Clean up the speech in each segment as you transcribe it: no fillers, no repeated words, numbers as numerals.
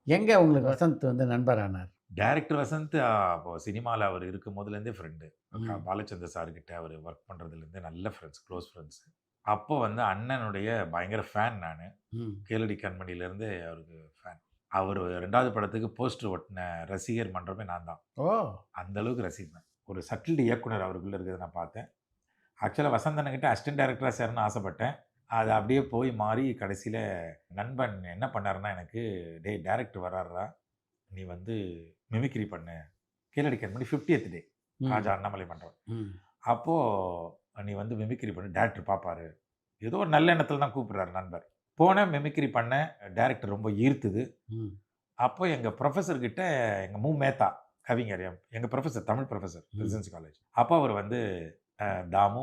எங்க உங்களுக்கு வசந்த் வந்து நண்பரானார்? டைரக்டர் வசந்த் அப்போ சினிமால அவர் இருக்கும் போதுலேருந்தே ஃப்ரெண்டு. ம். பாலச்சந்தர் சார் கிட்ட அவரு ஒர்க் பண்றதுலேருந்தே நல்ல ஃப்ரெண்ட்ஸ், க்ளோஸ் ஃப்ரெண்ட்ஸ். அப்போ வந்து அண்ணனுடைய பயங்கர ஃபேன் நானு. ம். கேளடி கண்மணிலேருந்து அவருக்கு ஃபேன். அவரு 2வது படத்துக்கு போஸ்டர் ஒட்டுன ரசிகர் மன்றமே நான் தான். ஓ! அந்த அளவுக்கு ரசிப்பேன். ஒரு சட்டில்டு இயக்குனர் அவருக்குள்ள இருக்கிறத நான் பார்த்தேன். ஆக்சுவலா வசந்த் அண்ணன்கிட்ட அசிஸ்டன்ட் டைரக்டரா சேரணும்னு ஆசைப்பட்டேன். அது அப்படியே போய் மாறி கடைசியில நண்பன் என்ன பண்ணாருன்னா எனக்கு, "டேய் டைரக்டர் வர்றாருடா, நீ வந்து மிமிக்ரி பண்ணு." கீழடி கண்மணி 50த் டே ம். ராஜா அண்ணாமலை மன்றம். ம். அப்போ "நீ வந்து மிமிக்ரி பண்ணு, டைரக்டர் பார்ப்பாரு." ஏதோ ஒரு நல்ல எண்ணத்துல தான் கூப்பிடுறாரு நண்பர். போனேன், மிமிக்ரி பண்ணேன். டைரக்டர் ரொம்ப ஈர்த்தது. ம். அப்போ எங்க புரொஃபசர் கிட்ட எங்க மேத்தா கவிஞர் எங்க புரொஃபசர் தமிழ் புரொஃபசர் ம். Presidency college. அப்போ அவர் வந்து தாமு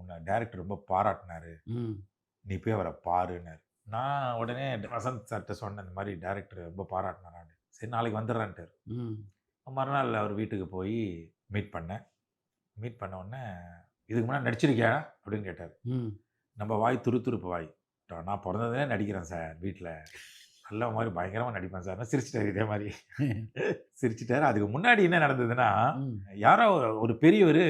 உன்ன டைரக்டர் ரொம்ப பாராட்டுனாரு. ம். நீ போய் அவர பாருன்னாரு. நான் உடனே வசந்த் சார்ட்ட சொன்னேன். இந்த மாரி டைரக்டர் ரொம்ப பாராட்டுனாரான்னு. சரி நாளைக்கு வந்துடுறேன்ட்டாரு. ம். மறுநாள் அவர் வீட்டுக்கு போய் மீட் பண்ணேன். மீட் பண்ண உடனே, "இதுக்கு முன்னாடி நடிச்சிருக்கியா?" அப்படின்னு கேட்டாரு. ம். நம்ம வாய் துருதுருப்பு வாய். "நான் பொறந்ததுலே நடிக்கிறேன் சார் வீட்ல. நல்ல மாரி பயங்கரமா நடிப்பேன் சார்ன்னு" சிரிச்சுட்டாரு இதே மாரி. சிரிச்சுட்டாரு. அதுக்கு முன்னாடி என்ன நடந்ததுன்னா, ம். யாரோ ஒரு பெரியவரு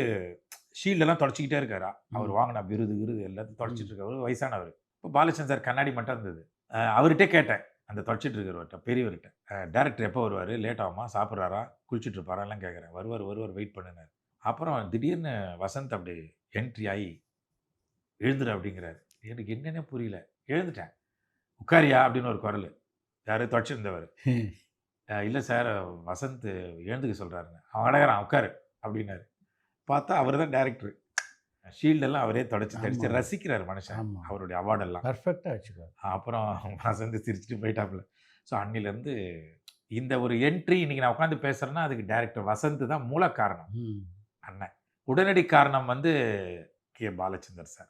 ஷீல்டெல்லாம் தொடச்சுக்கிட்டே இருக்காரு. அவர் ம். வாங்குன விருது, கிருது எல்லாத்தையும் தொடச்சுட்டு ம். இருக்காரு. வயசானவரு. இப்போ பாலச்சந்தர் சார் கண்ணாடி மட்டும் இருந்தது. அவர்ட்ட கேட்டேன். அந்த தொடச்சிட்டு இருக்கிறவர்ட்ட, பெரியவர்ட்ட. டைரக்டர் எப்போ வருவாரு? லேட் ஆகுமா? சாப்பிடுறாரா? குளிச்சுட்டு இருப்பாரான்லாம் கேட்கிறேன். வருவாரு, வருவாரு வெயிட் பண்ணுன்னாரு. அப்புறம் திடீர்னு வசந்த் அப்படி என்ட்ரி ஆயி, "எழுந்துரு" அப்படிங்கிறாரு. எனக்கு என்னன்னே புரியல. எழுந்துட்டேன். "உட்காரியா" அப்படின்னு ஒரு குரலு. யாரு? தொடச்சிருந்தவரு. "இல்ல சார், வசந்த் எழுந்துக்க சொல்றாருன்னு." "அவன் கிடக்குறான் உட்காரு" அப்படின்னாரு. பார்த்தா அவரு தான் டைரக்டரு. ஷீல்டெல்லாம் அவரே தொடச்சு, தொடச்சு ஆமாமா. ரசிக்கிறாரு மனுஷன். ஆமா. அவருடைய அவார்டெல்லாம். பெர்ஃபெக்ட்டா வச்சுக்குவாரு. அப்புறம் வசந்த் சிரிச்சுட்டு போயிட்டாப்புல. ஸோ அன்னிலருந்து இந்த ஒரு என்ட்ரி இன்னைக்கு நான் உட்கார்ந்து பேசுறேன்னா, அதுக்கு டைரக்டர் வசந்த் தான் மூல காரணம். ம். அண்ணன். உடனடி காரணம் வந்து கே. பாலச்சந்தர் சார்.